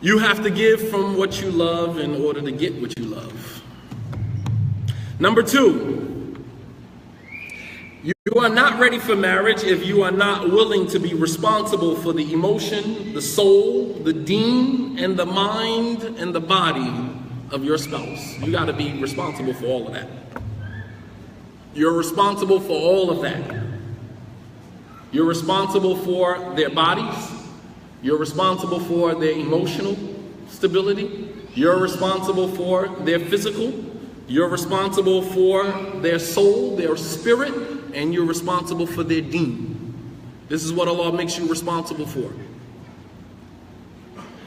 You have to give from what you love in order to get what you love. Number two, you are not ready for marriage if you are not willing to be responsible for the emotion, the soul, the deen, and the mind, and the body of your spouse. You got to be responsible for all of that. You're responsible for all of that. You're responsible for their bodies. You're responsible for their emotional stability. You're responsible for their physical. You're responsible for their soul, their spirit, and you're responsible for their deen. This is what Allah makes you responsible for.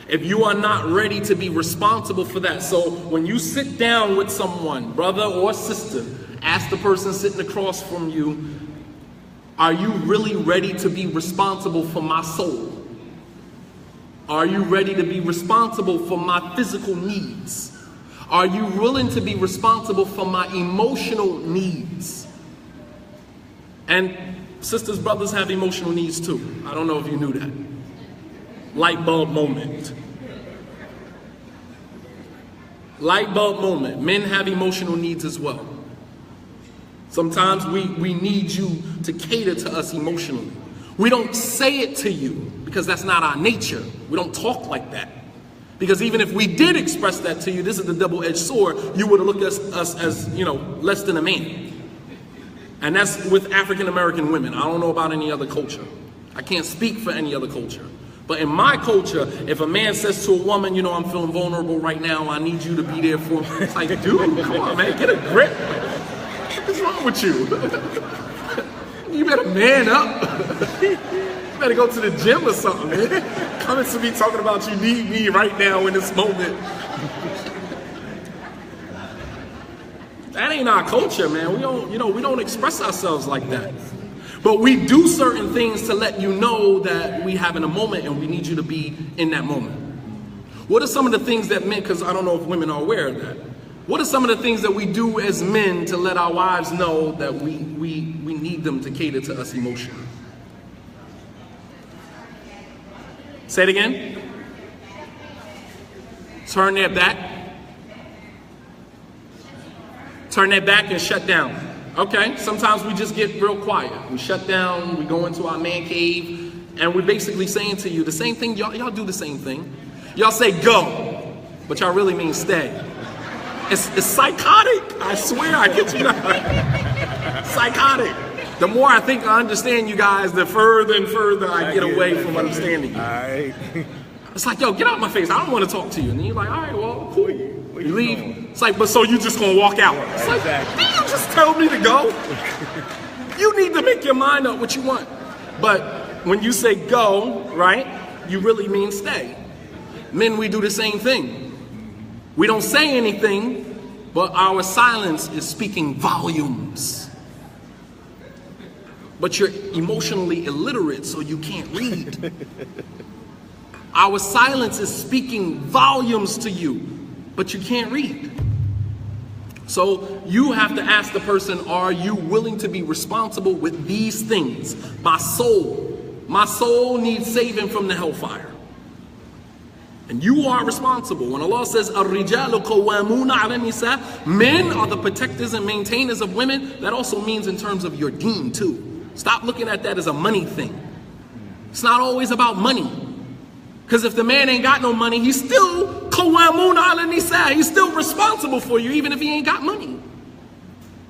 If you are not ready to be responsible for that, so when you sit down with someone, brother or sister, ask the person sitting across from you, are you really ready to be responsible for my soul? Are you ready to be responsible for my physical needs? Are you willing to be responsible for my emotional needs? And sisters, brothers have emotional needs too. I don't know if you knew that. Light bulb moment. Light bulb moment. Men have emotional needs as well. Sometimes we need you to cater to us emotionally. We don't say it to you because that's not our nature. We don't talk like that. Because even if we did express that to you, this is the double-edged sword, you would have looked at us as, less than a man. And that's with African American women. I don't know about any other culture. I can't speak for any other culture. But in my culture, if a man says to a woman, I'm feeling vulnerable right now, I need you to be there for me. It's like, dude, come on, man, get a grip. What's wrong with you? You better man up. You better go to the gym or something, man. Coming to me talking about you need me right now in this moment. That ain't our culture, man. We don't express ourselves like that. But we do certain things to let you know that we having a moment and we need you to be in that moment. What are some of the things that men, because I don't know if women are aware of that. What are some of the things that we do as men to let our wives know that we need them to cater to us emotionally? Say it again. Turn their back. Turn their back and shut down. Okay, sometimes we just get real quiet. We shut down, we go into our man cave, and we're basically saying to you the same thing. Y'all do the same thing. Y'all say go, but y'all really mean stay. It's psychotic. I swear, I get you now. Psychotic. The more I think I understand you guys, the further and further I get away from understanding you. All right. It's like, yo, get out of my face. I don't want to talk to you. And then you're like, all right, well, cool. You leave. It's like, but so you just gonna walk out. It's like, exactly. Did you just tell me to go? You need to make your mind up what you want. But when you say go, right, you really mean stay. Men, we do the same thing. We don't say anything, but our silence is speaking volumes. But you're emotionally illiterate, so you can't read. Our silence is speaking volumes to you, but you can't read. So you have to ask the person, are you willing to be responsible with these things? My soul needs saving from the hellfire. And you are responsible. When Allah says, "Ar-rijalu qawwamuna 'ala nisa," men are the protectors and maintainers of women, that also means in terms of your deen too. Stop looking at that as a money thing. It's not always about money. Because if the man ain't got no money, he's still qawwamuna 'ala nisa. He's still responsible for you, even if he ain't got money.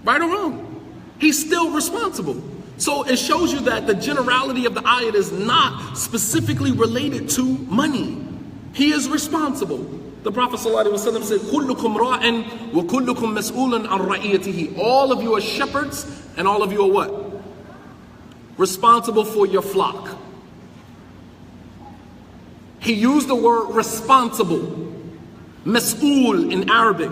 Right or wrong? He's still responsible. So it shows you that the generality of the ayat is not specifically related to money. He is responsible. The Prophet ﷺ said, "Kullukum ra'in wa kullukum mas'ulun an ra'iyatihi." All of you are shepherds, and all of you are what? Responsible for your flock. He used the word responsible. Mas'ul in Arabic.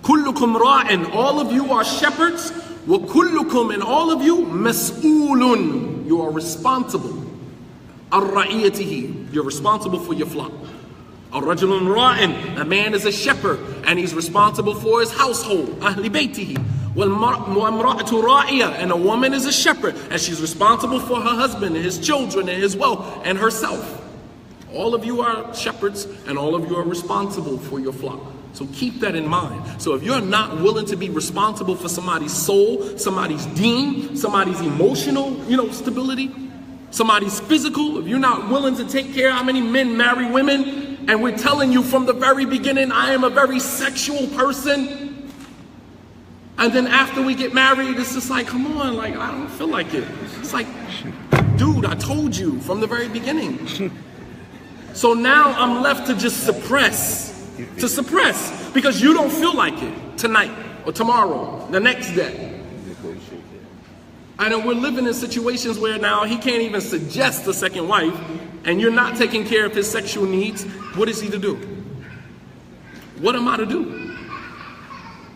Kullukum ra'in. All of you are shepherds. Wa kullukum, and all of you mas'ulun. You are responsible. An ra'iyatihi. You're responsible for your flock. Ar-rajulun ra'in, a man is a shepherd and he's responsible for his household. Ahli baytihi. Wal-mar'atu ra'iyah, and a woman is a shepherd and she's responsible for her husband and his children and his wealth and herself. All of you are shepherds, and all of you are responsible for your flock. So keep that in mind. So if you're not willing to be responsible for somebody's soul, somebody's deen, somebody's emotional, stability, somebody's physical, if you're not willing to take care of how many men marry women, and we're telling you from the very beginning, I am a very sexual person, and then after we get married, it's just like, come on, like, I don't feel like it. It's like, dude, I told you from the very beginning. So now I'm left to just suppress, because you don't feel like it tonight or tomorrow, the next day. And then we're living in situations where now he can't even suggest a second wife, and you're not taking care of his sexual needs. What is he to do? What am I to do?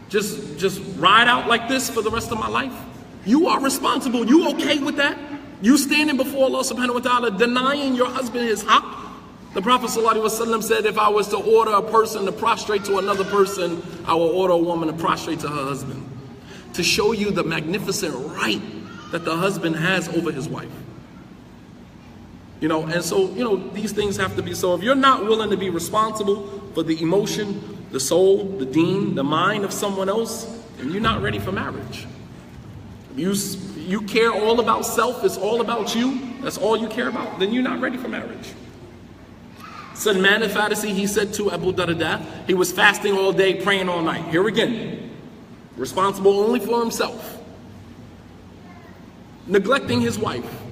Just ride out like this for the rest of my life? You are responsible. You okay with that? You standing before Allah subhanahu wa ta'ala denying your husband his haqq? The Prophet ﷺ said, if I was to order a person to prostrate to another person, I will order a woman to prostrate to her husband. To show you the magnificent right that the husband has over his wife. And so, these things have to be. So if you're not willing to be responsible for the emotion, the soul, the deen, the mind of someone else, then you're not ready for marriage. You care all about self, it's all about you, that's all you care about, then you're not ready for marriage. Salman al-Farisi, he said to Abu Darda, he was fasting all day, praying all night. Here again, responsible only for himself, neglecting his wife.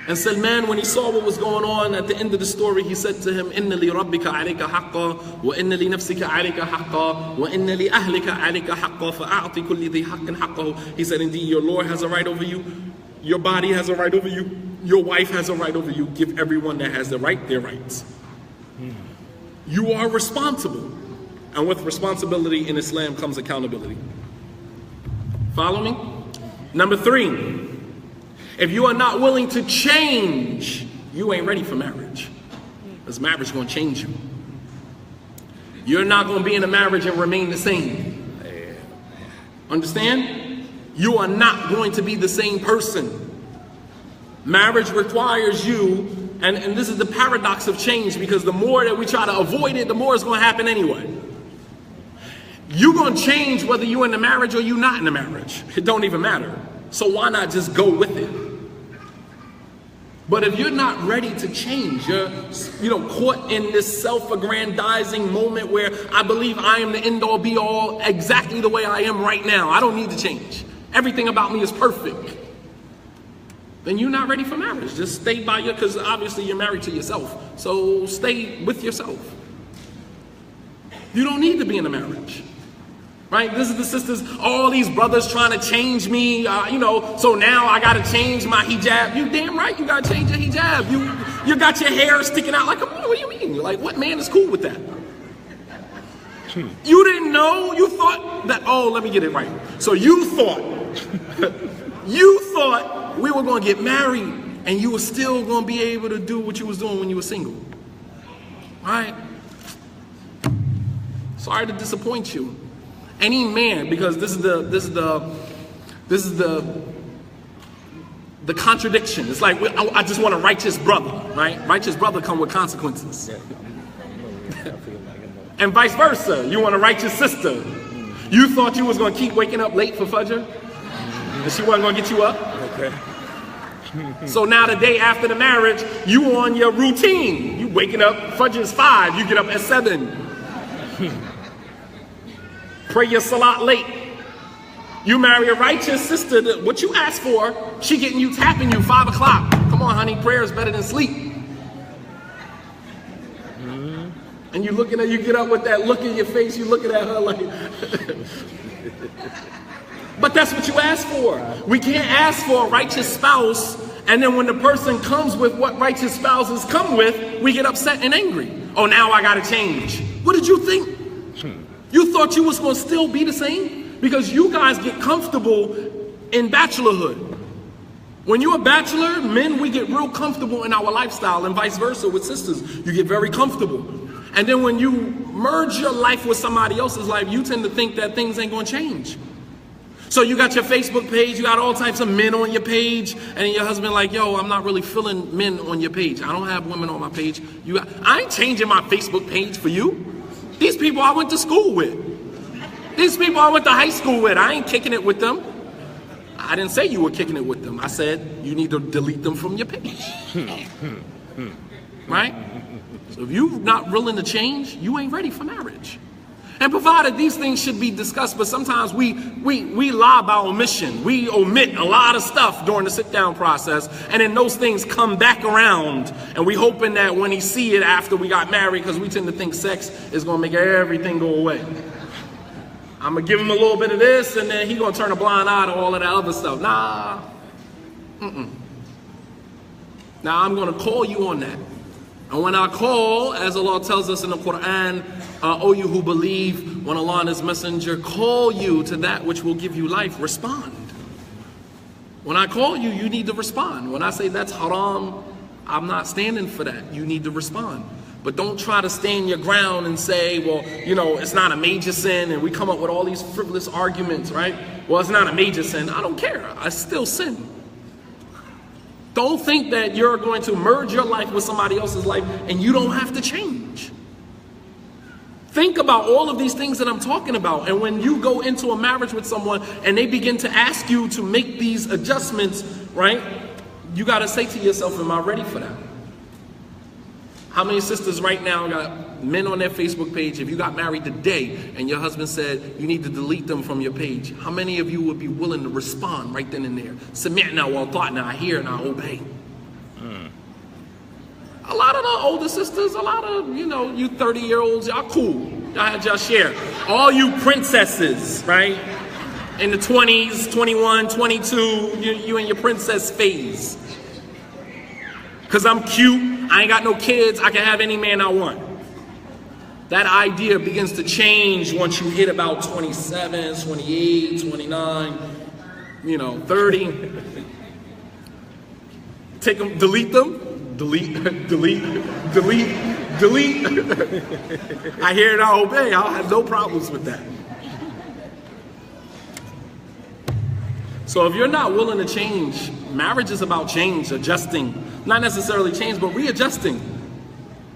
And Salman, when he saw what was going on at the end of the story, he said to him, "Inna li rabbika alayka haqqa, wa inna li nafsika alayka haqqa, wa inna li ahlika alayka haqqa, fa'a'ti kulli dhi haqqin haqqahu." He said, indeed, your Lord has a right over you, your body has a right over you, your wife has a right over you. Give everyone that has the right their rights. You are responsible. And with responsibility in Islam comes accountability. Follow me? Number 3, if you are not willing to change, you ain't ready for marriage. Because marriage is going to change you. You're not going to be in a marriage and remain the same. Understand? You are not going to be the same person. Marriage requires you, and this is the paradox of change, because the more that we try to avoid it, the more it's going to happen anyway. You're going to change whether you're in the marriage or you're not in the marriage. It don't even matter. So why not just go with it? But if you're not ready to change, you're caught in this self-aggrandizing moment where I believe I am the end-all be-all exactly the way I am right now. I don't need to change. Everything about me is perfect. Then you're not ready for marriage. Just stay by because obviously you're married to yourself. So stay with yourself. You don't need to be in a marriage. Right? This is the sisters, all these brothers trying to change me, so now I got to change my hijab. You damn right you got to change your hijab. You got your hair sticking out like, what do you mean? You're like, what man is cool with that? You didn't know? You thought that, let me get it right. So you thought we were going to get married and you were still going to be able to do what you was doing when you were single. All right? Sorry to disappoint you. Any man, because this is the contradiction. It's like I just want a righteous brother, right? Righteous brother come with consequences. And vice versa. You want a righteous sister. You thought you was going to keep waking up late for Fajr, and she wasn't going to get you up. Okay. So now the day after the marriage, you on your routine. You waking up, Fajr is 5, you get up at 7. Pray your salat late. You marry a righteous sister, what you ask for, she getting you, tapping you 5 o'clock. Come on, honey, prayer is better than sleep. And you looking at, you get up with that look in your face, you looking at her like, but that's what you ask for. We can't ask for a righteous spouse, and then when the person comes with what righteous spouses come with, we get upset and angry. Oh, now I gotta change. What did you think? You thought you was going to still be the same? Because you guys get comfortable in bachelorhood. When you're a bachelor, men, we get real comfortable in our lifestyle, and vice versa with sisters. You get very comfortable. And then when you merge your life with somebody else's life, you tend to think that things ain't going to change. So you got your Facebook page, you got all types of men on your page, and then your husband like, yo, I'm not really feeling men on your page. I don't have women on my page. I ain't changing my Facebook page for you. These people I went to school with. These people I went to high school with. I ain't kicking it with them. I didn't say you were kicking it with them. I said you need to delete them from your page. Right? So if you're not willing to change, you ain't ready for marriage. And provided these things should be discussed, but sometimes we lie by omission. We omit a lot of stuff during the sit-down process, and then those things come back around, and we hoping that when he see it after we got married, because we tend to think sex is going to make everything go away. I'm going to give him a little bit of this, and then he's going to turn a blind eye to all of that other stuff. Nah. Now, I'm going to call you on that. And when I call, as Allah tells us in the Quran, O you who believe, when Allah and His Messenger call you to that which will give you life, respond. When I call you, you need to respond. When I say that's haram, I'm not standing for that. You need to respond. But don't try to stand your ground and say, well, you know, it's not a major sin, and we come up with all these frivolous arguments, right? Well, it's not a major sin. I don't care. I still sin. Don't think that you're going to merge your life with somebody else's life and you don't have to change. Think about all of these things that I'm talking about. And when you go into a marriage with someone and they begin to ask you to make these adjustments, right? You got to say to yourself, am I ready for that? How many sisters right now got men on their Facebook page? If you got married today and your husband said you need to delete them from your page, how many of you would be willing to respond right then and there? Sami'na wa ata'na, I hear and I obey. A lot of the older sisters, a lot of, you 30-year-olds, y'all cool. Y'all had y'all share. All you princesses, right? In the 20s, 21, 22, you in your princess phase. Because I'm cute, I ain't got no kids, I can have any man I want. That idea begins to change once you hit about 27, 28, 29, 30. Take them, delete them, delete. I hear it, I obey, I'll have no problems with that. So if you're not willing to change, marriage is about change, adjusting. Not necessarily change, but readjusting.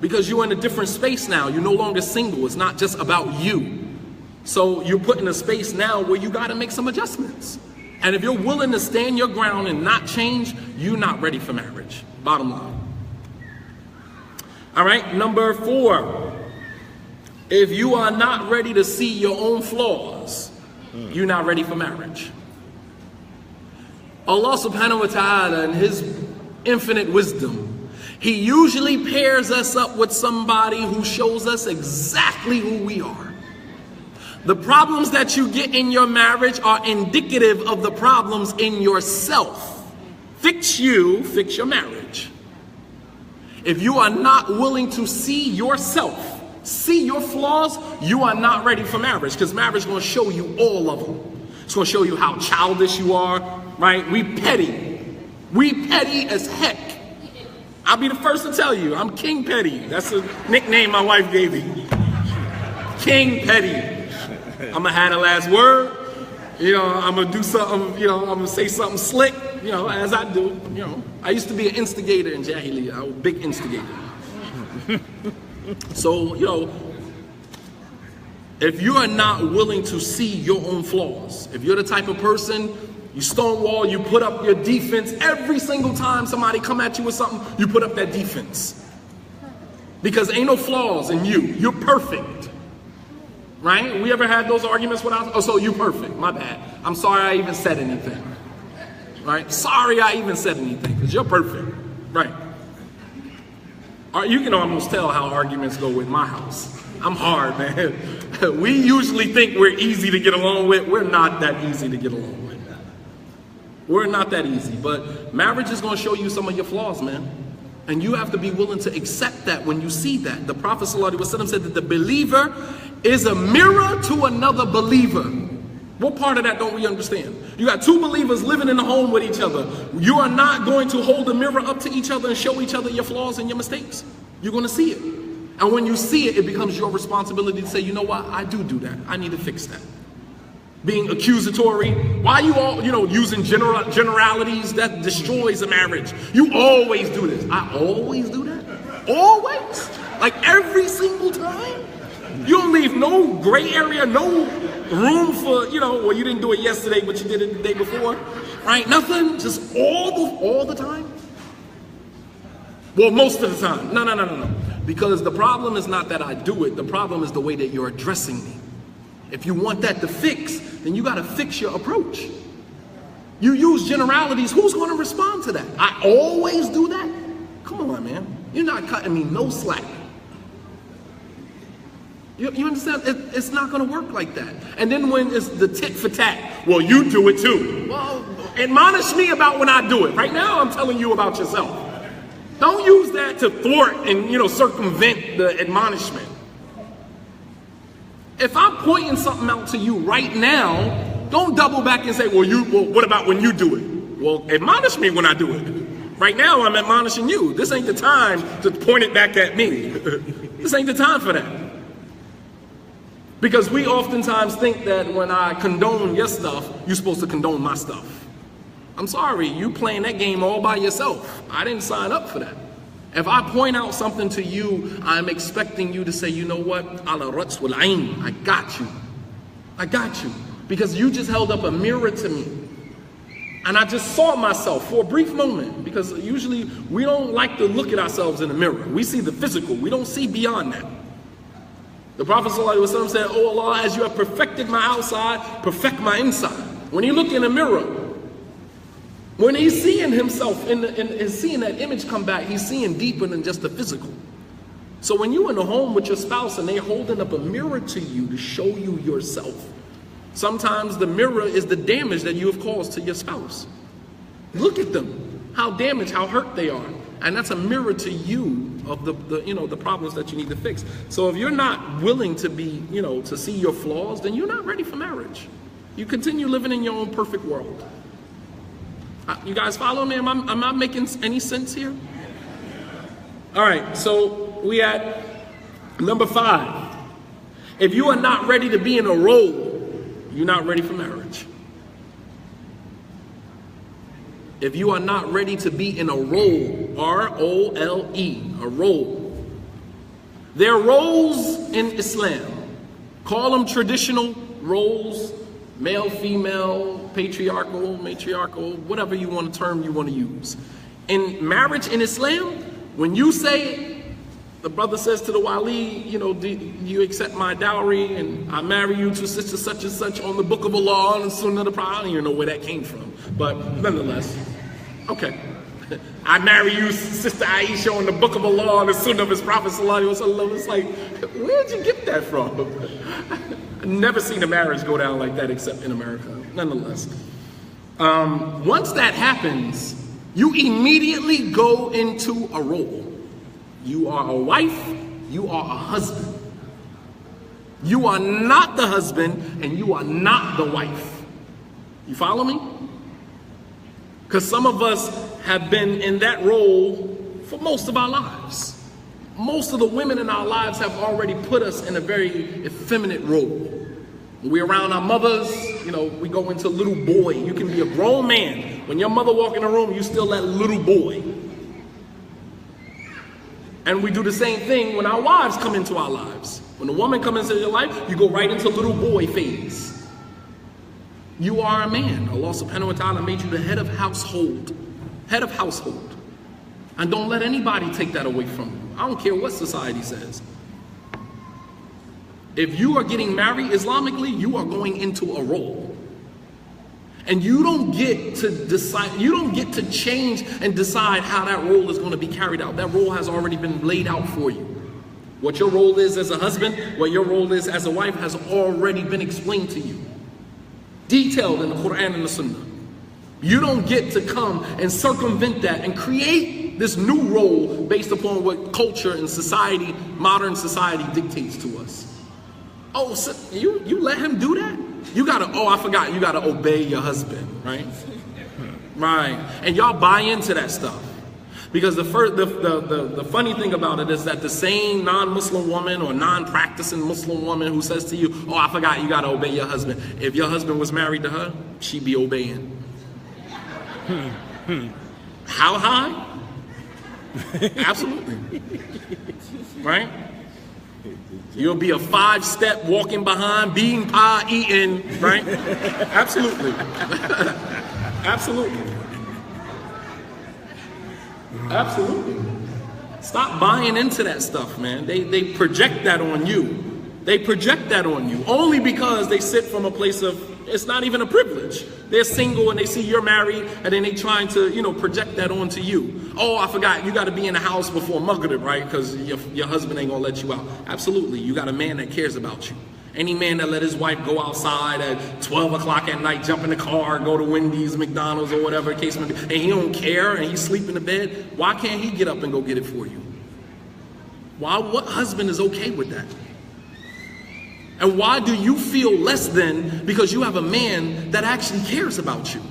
Because you're in a different space now. You're no longer single. It's not just about you. So you're put in a space now where you got to make some adjustments. And if you're willing to stand your ground and not change, you're not ready for marriage. Bottom line. All right, number 4. If you are not ready to see your own flaws, you're not ready for marriage. Allah subhanahu wa ta'ala in His infinite wisdom, He usually pairs us up with somebody who shows us exactly who we are. The problems that you get in your marriage are indicative of the problems in yourself. Fix you, fix your marriage. If you are not willing to see yourself, see your flaws, you are not ready for marriage, because marriage is going to show you all of them. It's going to show you how childish you are, right? We petty. We petty as heck. I'll be the first to tell you, I'm King Petty. That's a nickname my wife gave me. King Petty. I'm going to have the last word. I'm going to do something, I'm going to say something slick, as I do. I used to be an instigator in Jahiliyyah. I was a big instigator. So, if you are not willing to see your own flaws, if you're the type of person, you stonewall, you put up your defense, every single time somebody come at you with something, you put up that defense. Because ain't no flaws in you. You're perfect. Right? We ever had those arguments without, so you perfect, my bad. I'm sorry I even said anything. Right? Sorry I even said anything, because you're perfect. Right? You can almost tell how arguments go with my house. I'm hard, man. We usually think we're easy to get along with. We're not that easy to get along with. We're not that easy. But marriage is going to show you some of your flaws, man. And you have to be willing to accept that when you see that. The Prophet ﷺ said that the believer is a mirror to another believer. What part of that don't we understand? You got two believers living in a home with each other. You are not going to hold a mirror up to each other and show each other your flaws and your mistakes. You're going to see it. And when you see it, it becomes your responsibility to say, you know what, I do that. I need to fix that. being accusatory. Why you all, using generalities that destroys a marriage? You always do this. I always do that? Always? Like every single time? You don't leave no gray area, no room for, well, you didn't do it yesterday, but you did it the day before, right? Nothing, just all the time? Well, most of the time. No. Because the problem is not that I do it. The problem is the way that you're addressing me. If you want that to fix, then you got to fix your approach. You use generalities. Who's going to respond to that? I always do that? Come on, man. You're not cutting me no slack. You understand? It's not going to work like that. And then when it's the tit for tat, well, you do it too. Well, admonish me about when I do it. Right now, I'm telling you about yourself. Don't use that to thwart and, circumvent the admonishment. If I'm pointing something out to you right now, don't double back and say, well, what about when you do it? Well, admonish me when I do it. Right now, I'm admonishing you. This ain't the time to point it back at me. This ain't the time for that. Because we oftentimes think that when I condone your stuff, you're supposed to condone my stuff. I'm sorry, you playing that game all by yourself. I didn't sign up for that. If I point out something to you, I'm expecting you to say, you know what? Ala rats wal ayn. I got you. I got you. Because you just held up a mirror to me. And I just saw myself for a brief moment. Because usually we don't like to look at ourselves in the mirror. We see the physical. We don't see beyond that. The Prophet ﷺ said, oh Allah, as you have perfected my outside, perfect my inside. When you look in the mirror, when he's seeing himself and seeing that image come back, he's seeing deeper than just the physical. So when you're in the home with your spouse and they're holding up a mirror to you to show you yourself, sometimes the mirror is the damage that you have caused to your spouse. Look at them, how damaged, how hurt they are. And that's a mirror to you of the problems that you need to fix. So if you're not willing to be, to see your flaws, then you're not ready for marriage. You continue living in your own perfect world. You guys follow me? Am I making any sense here? All right, so we at number 5. If you are not ready to be in a role, you're not ready for marriage. If you are not ready to be in a role, R-O-L-E, a role. There are roles in Islam. Call them traditional roles, male, female, patriarchal, matriarchal, whatever term you want to use. In marriage in Islam, when you say, the brother says to the wali, do you accept my dowry and I marry you to sister such and such on the book of Allah and the sunnah of the Prophet. I don't even know where that came from, but nonetheless, okay. I marry you, Sister Aisha, on the book of Allah and the sunnah of his Prophet sallallahu alaihi wasallam. It's like, where'd you get that from? I've never seen a marriage go down like that except in America. Nonetheless, once that happens, you immediately go into a role. You are a wife, you are a husband. You are not the husband and you are not the wife. You follow me? Because some of us have been in that role for most of our lives. Most of the women in our lives have already put us in a very effeminate role. When we're around our mothers, we go into little boy. You can be a grown man. When your mother walk in the room, you still that little boy. And we do the same thing when our wives come into our lives. When a woman comes into your life, you go right into little boy phase. You are a man. Allah subhanahu wa ta'ala made you the head of household. Head of household. And don't let anybody take that away from you. I don't care what society says. If you are getting married Islamically, you are going into a role. And you don't get to decide, you don't get to change and decide how that role is going to be carried out. That role has already been laid out for you. What your role is as a husband, what your role is as a wife has already been explained to you. Detailed in the Quran and the Sunnah. You don't get to come and circumvent that and create this new role based upon what culture and society, modern society dictates to us. Oh, so you let him do that? You gotta, I forgot, you gotta obey your husband, right? Right. And y'all buy into that stuff. Because the funny thing about it is that the same non-Muslim woman or non-practicing Muslim woman who says to you, oh, I forgot you got to obey your husband. If your husband was married to her, she'd be obeying. How high? Absolutely. Right? You'll be a 5-step walking behind, bean pie eating, right? Absolutely. Absolutely. Absolutely. Stop buying into that stuff, man. They project that on you. They project that on you only because they sit from a place of, it's not even a privilege. They're single and they see you're married and then they trying to, project that onto you. Oh, I forgot, you got to be in the house before Maghrib, right? Because your husband ain't going to let you out. Absolutely. You got a man that cares about you. Any man that let his wife go outside at 12 o'clock at night, jump in the car, go to Wendy's, McDonald's, or whatever the case may be, and he don't care and he's sleeping in bed, why can't he get up and go get it for you? What husband is okay with that? And why do you feel less than because you have a man that actually cares about you?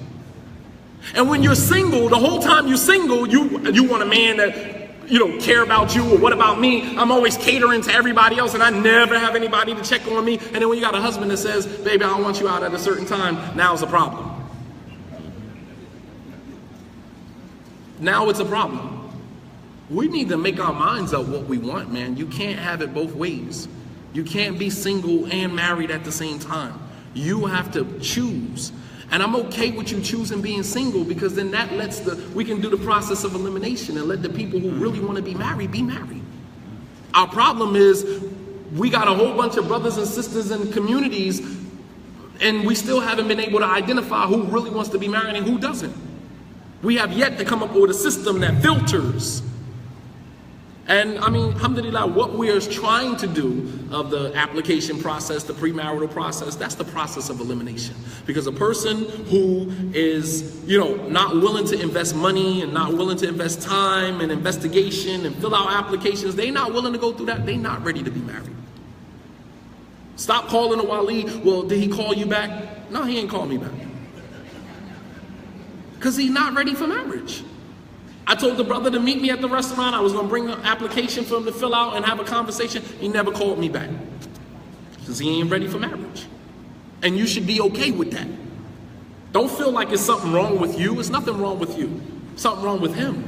And when you're single, the whole time you're single, you want a man that care about you, or what about me? I'm always catering to everybody else and I never have anybody to check on me. And then when you got a husband that says, baby, I don't want you out at a certain time, now it's a problem. Now it's a problem. We need to make our minds up what we want, man. You can't have it both ways. You can't be single and married at the same time. You have to choose. And I'm okay with you choosing being single because then that we can do the process of elimination and let the people who really want to be married be married. Our problem is we got a whole bunch of brothers and sisters in communities and we still haven't been able to identify who really wants to be married and who doesn't. We have yet to come up with a system that filters. And I mean, alhamdulillah, what we are trying to do of the application process, the premarital process, that's the process of elimination. Because a person who is, not willing to invest money and not willing to invest time and investigation and fill out applications, they're not willing to go through that. They're not ready to be married. Stop calling a wali. Well, did he call you back? No, he ain't called me back. Because he's not ready for marriage. I told the brother to meet me at the restaurant. I was going to bring an application for him to fill out and have a conversation. He never called me back because he ain't ready for marriage. And you should be okay with that. Don't feel like it's something wrong with you. It's nothing wrong with you. Something wrong with him.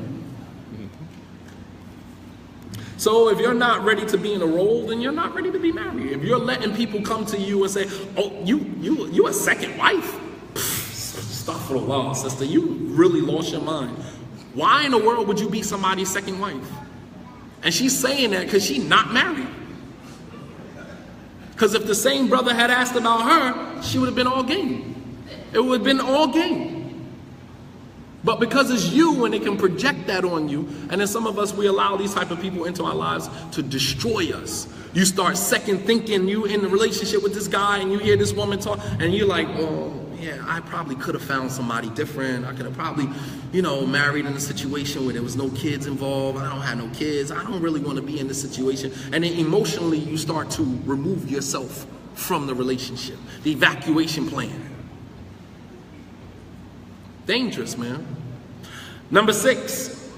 So if you're not ready to be in a role, then you're not ready to be married. If you're letting people come to you and say, oh, you a second wife? Astaghfirullah, sister, you really lost your mind. Why in the world would you be somebody's second wife? And she's saying that because she's not married. Because if the same brother had asked about her, she would have been all game. It would have been all game. But because it's you and they can project that on you, and then some of us, we allow these type of people into our lives to destroy us. You start second thinking you in a relationship with this guy and you hear this woman talk and you're like, oh, yeah, I probably could have found somebody different. I could have probably, married in a situation where there was no kids involved. I don't have no kids. I don't really want to be in this situation. And then emotionally, you start to remove yourself from the relationship. The evacuation plan. Dangerous, man. Number 6,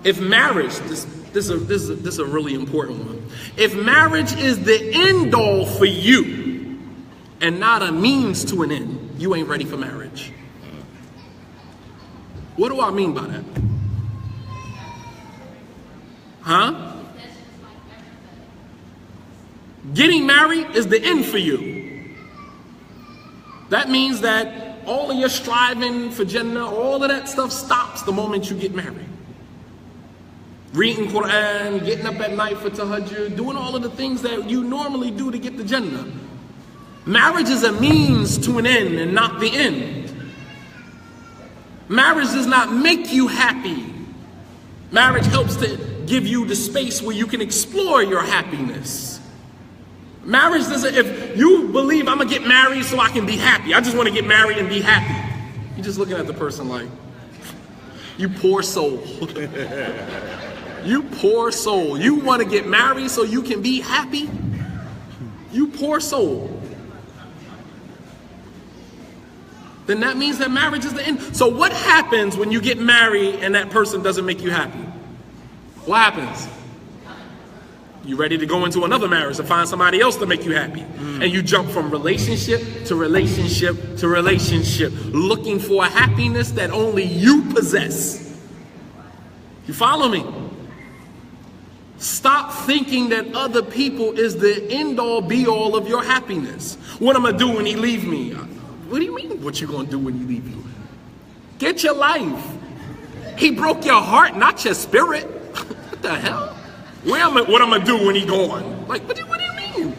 if marriage, this is a really important one. If marriage is the end all for you, and not a means to an end, you ain't ready for marriage. What do I mean by that? Huh? Getting married is the end for you. That means that all of your striving for Jannah, all of that stuff stops the moment you get married. Reading Quran, getting up at night for tahajjud, doing all of the things that you normally do to get the Jannah. Marriage is a means to an end and not the end. Marriage does not make you happy. Marriage helps to give you the space where you can explore your happiness. Marriage doesn't, if you believe I'm gonna get married so I can be happy, I just want to get married and be happy, you're just looking at the person like, you poor soul. You poor soul. You want to get married so you can be happy? You poor soul. then that means that marriage is the end. So what happens when you get married and that person doesn't make you happy? What happens? You ready to go into another marriage to find somebody else to make you happy. And you jump from relationship to relationship to relationship, looking for a happiness that only you possess. You follow me? Stop thinking that other people is the end-all be-all of your happiness. What am I gonna do when he leave me? What do you mean, what you gonna do when he leave you? Get your life. He broke your heart, not your spirit. What the hell? What am I gonna do when he gone? Like, what do you mean?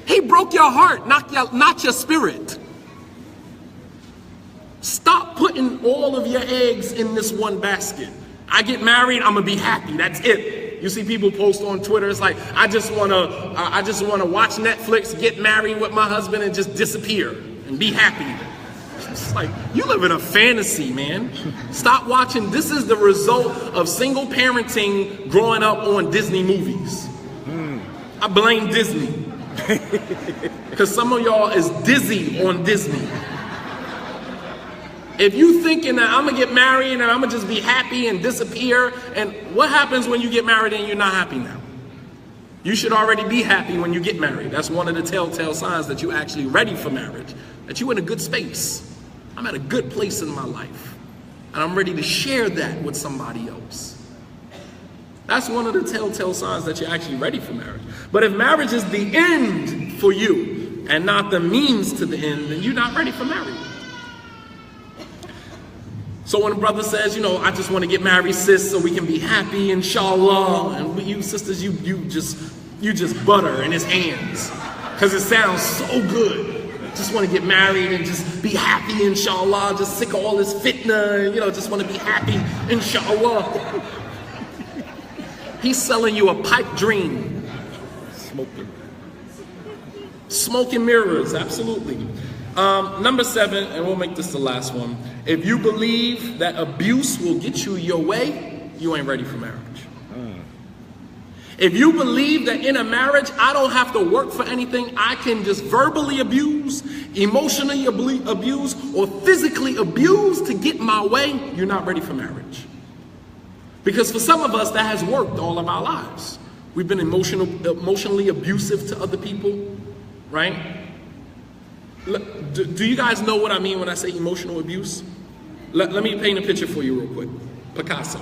He broke your heart, not your spirit. Stop putting all of your eggs in this one basket. I get married, I'm gonna be happy. That's it. You see people post on Twitter, it's like, I just wanna watch Netflix, get married with my husband, and just disappear and be happy. It's like, you live in a fantasy, man. Stop watching. This is the result of single parenting growing up on Disney movies. I blame Disney. Because some of y'all is dizzy on Disney. If you thinking that I'm gonna get married and I'm gonna just be happy and disappear, and what happens when you get married and you're not happy now? You should already be happy when you get married. That's one of the telltale signs that you're actually ready for marriage, that you're in a good space. I'm at a good place in my life, and I'm ready to share that with somebody else. That's one of the telltale signs that you're actually ready for marriage. But if marriage is the end for you and not the means to the end, then you're not ready for marriage. So when a brother says, I just want to get married, sis, so we can be happy, inshallah, and you sisters, you just butter in his hands, because it sounds so good. Just want to get married and just be happy, inshallah, just sick of all this fitna, just want to be happy, inshallah. He's selling you a pipe dream. Smoking mirrors, absolutely. Number 7, and we'll make this the last one. If you believe that abuse will get you your way, you ain't ready for marriage. If you believe that in a marriage, I don't have to work for anything, I can just verbally abuse, emotionally abuse, or physically abuse to get my way, you're not ready for marriage. Because for some of us, that has worked all of our lives. We've been emotionally abusive to other people, right? Do you guys know what I mean when I say emotional abuse? Let me paint a picture for you real quick. Picasso.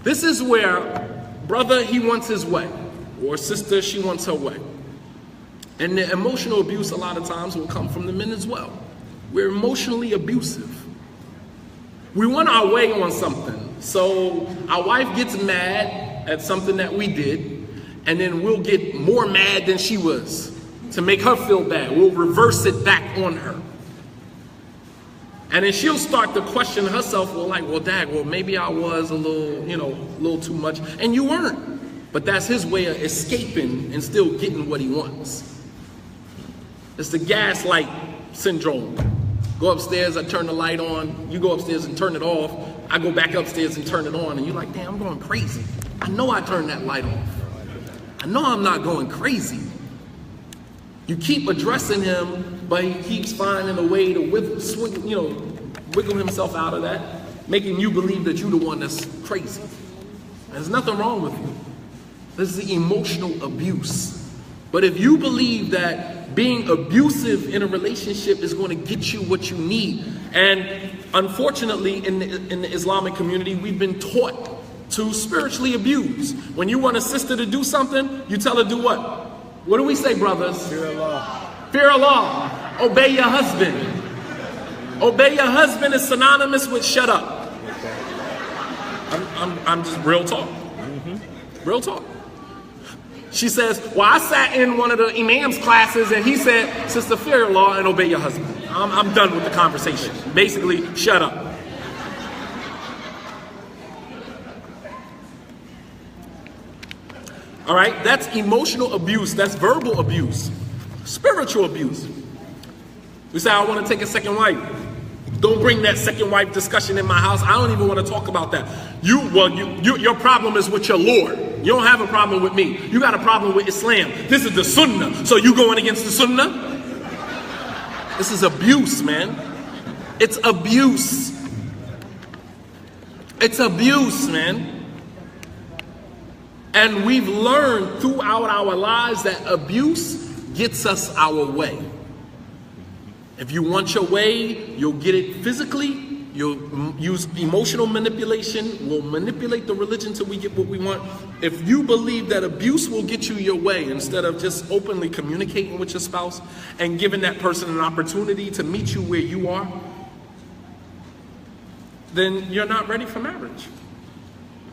This is where brother, he wants his way, or sister, she wants her way. And the emotional abuse a lot of times will come from the men as well. We're emotionally abusive. We want our way on something. So our wife gets mad at something that we did, and then we'll get more mad than she was to make her feel bad. We'll reverse it back on her. And then she'll start to question herself, well, maybe I was a little too much. And you weren't. But that's his way of escaping and still getting what he wants. It's the gaslight syndrome. Go upstairs, I turn the light on. You go upstairs and turn it off. I go back upstairs and turn it on. And you're like, damn, I'm going crazy. I know I turned that light off. I know I'm not going crazy. You keep addressing him, but he keeps finding a way to wiggle himself out of that, making you believe that you're the one that's crazy. There's nothing wrong with you. This is emotional abuse. But if you believe that being abusive in a relationship is going to get you what you need, and unfortunately in the Islamic community, we've been taught to spiritually abuse. When you want a sister to do something, you tell her do what? What do we say, brothers? Fear Allah. Fear Allah. Obey your husband. Obey your husband is synonymous with shut up. I'm just real talk. Real talk. She says, well, I sat in one of the imam's classes and he said, sister, fear Allah and obey your husband. I'm done with the conversation. Basically, shut up. All right, that's emotional abuse, that's verbal abuse, spiritual abuse. We say, I want to take a second wife. Don't bring that second wife discussion in my house. I don't even want to talk about that. Your problem is with your Lord. You don't have a problem with me. You got a problem with Islam. This is the Sunnah. So you going against the Sunnah? This is abuse, man. It's abuse. It's abuse, man. And we've learned throughout our lives that abuse gets us our way. If you want your way, you'll get it physically. You'll use emotional manipulation. We'll manipulate the religion till we get what we want. If you believe that abuse will get you your way, instead of just openly communicating with your spouse and giving that person an opportunity to meet you where you are, then you're not ready for marriage.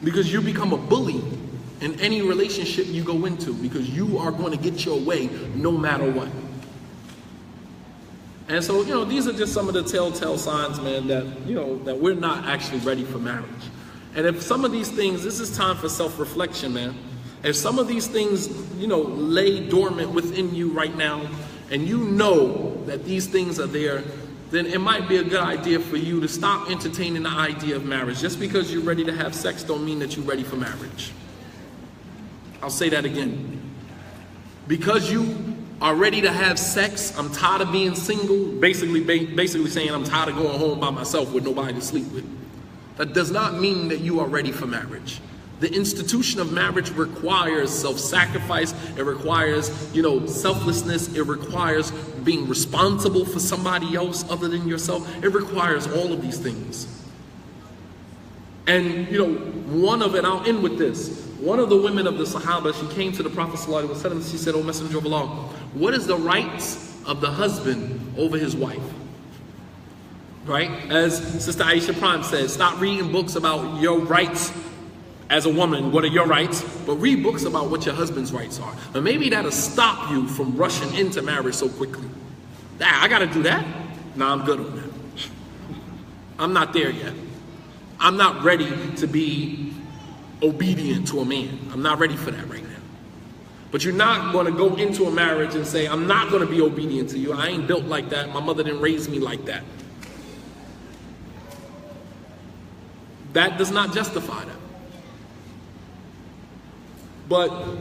Because you become a bully in any relationship you go into, because you are going to get your way no matter what. And so, these are just some of the telltale signs, man, that, that we're not actually ready for marriage. And if some of these things, this is time for self-reflection, man. If some of these things, lay dormant within you right now, and you know that these things are there, then it might be a good idea for you to stop entertaining the idea of marriage. Just because you're ready to have sex don't mean that you're ready for marriage. I'll say that again. Because you are ready to have sex, I'm tired of being single, basically saying I'm tired of going home by myself with nobody to sleep with. That does not mean that you are ready for marriage. The institution of marriage requires self-sacrifice. It requires, selflessness. It requires being responsible for somebody else other than yourself. It requires all of these things. And, one of it, I'll end with this. One of the women of the Sahaba, she came to the Prophet ﷺ, she said, "O Messenger of Allah, what is the rights of the husband over his wife?" Right? As Sister Aisha Prime said, stop reading books about your rights as a woman, what are your rights, but read books about what your husband's rights are. And maybe that'll stop you from rushing into marriage so quickly. I gotta do that? No, I'm good on that. I'm not there yet. I'm not ready to be obedient to a man. I'm not ready for that right now. But you're not going to go into a marriage and say, I'm not going to be obedient to you. I ain't built like that. My mother didn't raise me like that. That does not justify that. But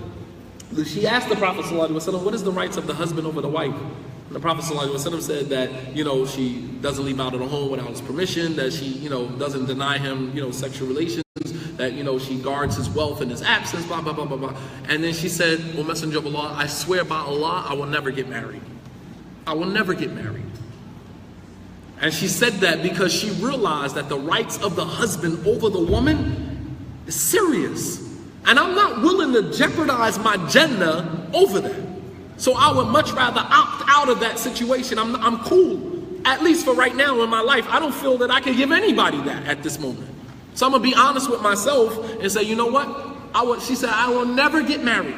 she asked the Prophet ﷺ, what is the rights of the husband over the wife? And the Prophet ﷺ said that, she doesn't leave out of the home without his permission, that she, doesn't deny him, sexual relations, that, she guards his wealth in his absence, blah, blah, blah, blah, blah. And then she said, "O Messenger of Allah, I swear by Allah, I will never get married. I will never get married." And she said that because she realized that the rights of the husband over the woman is serious. And I'm not willing to jeopardize my Jannah over that. So I would much rather opt out of that situation. I'm cool, at least for right now in my life. I don't feel that I can give anybody that at this moment. So I'm going to be honest with myself and say, you know what? She said, I will never get married.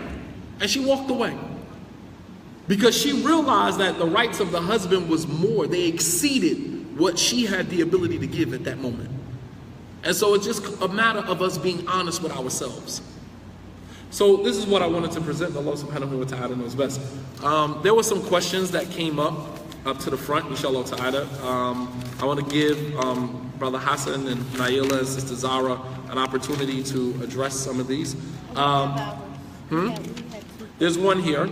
And she walked away. Because she realized that the rights of the husband was more. They exceeded what she had the ability to give at that moment. And so it's just a matter of us being honest with ourselves. So this is what I wanted to present. Allah subhanahu wa ta'ala knows best. There were some questions that came up to the front, inshallah ta'ala. I want to give Brother Hassan and Naila and Sister Zara an opportunity to address some of these. There's one here.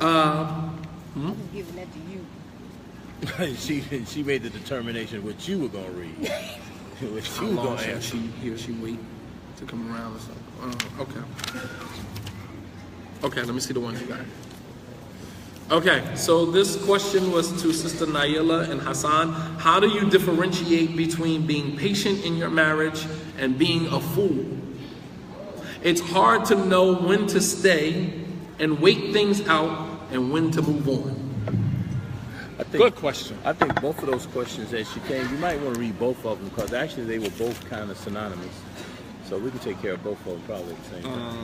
I'm giving that to you. she made the determination what you were going to read. What you were going to ask. She wait to come around or something. Okay. Okay, let me see the one you got. Okay, so this question was to Sister Naila and Hassan. How do you differentiate between being patient in your marriage and being a fool? It's hard to know when to stay and wait things out and when to move on. Good question. I think both of those questions that she came, you might want to read both of them because actually they were both kind of synonymous. So we can take care of both of them probably at the same time.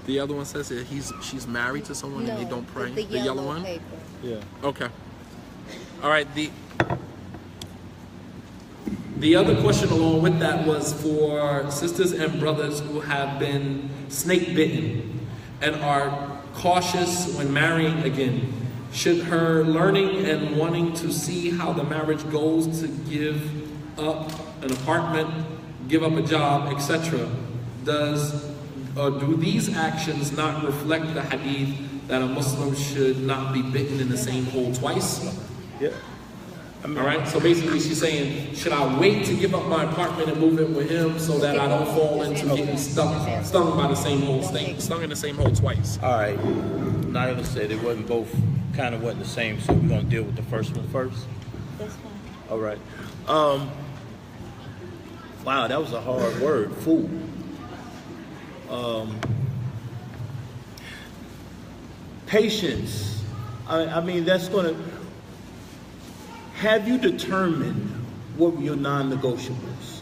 The other one says that she's married to someone and they don't pray. The yellow one? Paper. Yeah. Okay. All right. The other question along with that was for sisters and brothers who have been snake bitten and are cautious when marrying again. Should her learning and wanting to see how the marriage goes to give up an apartment, give up a job, etc., do these actions not reflect the hadith that a Muslim should not be bitten in the same hole twice? Yeah. I mean, All right, so basically she's saying, should I wait to give up my apartment and move in with him so that I don't fall into getting stung by the same hole, stung in the same hole twice? all right. Not gonna say they wasn't both kind of wasn't the same, so we're gonna deal with the first one first. That's fine. All right. Wow, that was a hard word, fool. Patience. I mean, that's gonna. Have you determined what were your non-negotiables?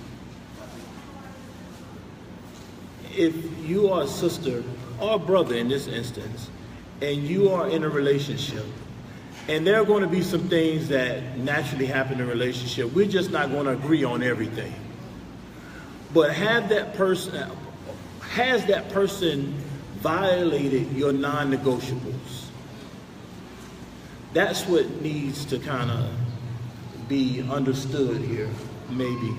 If you are a sister or a brother in this instance, and you are in a relationship, and there are going to be some things that naturally happen in a relationship, we're just not going to agree on everything. But has that person violated your non-negotiables? That's what needs to kind of be understood here, maybe.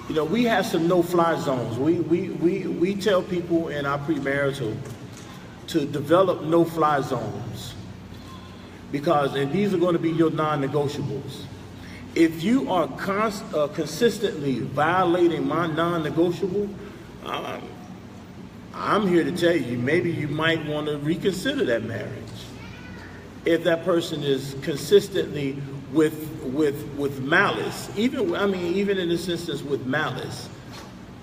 You know, we have some no-fly zones. We tell people in our premarital to develop no-fly zones, because and these are going to be your non-negotiables. If you are consistently violating my non-negotiable, I'm here to tell you, maybe you might want to reconsider that marriage. If that person is consistently with malice, even in this instance with malice,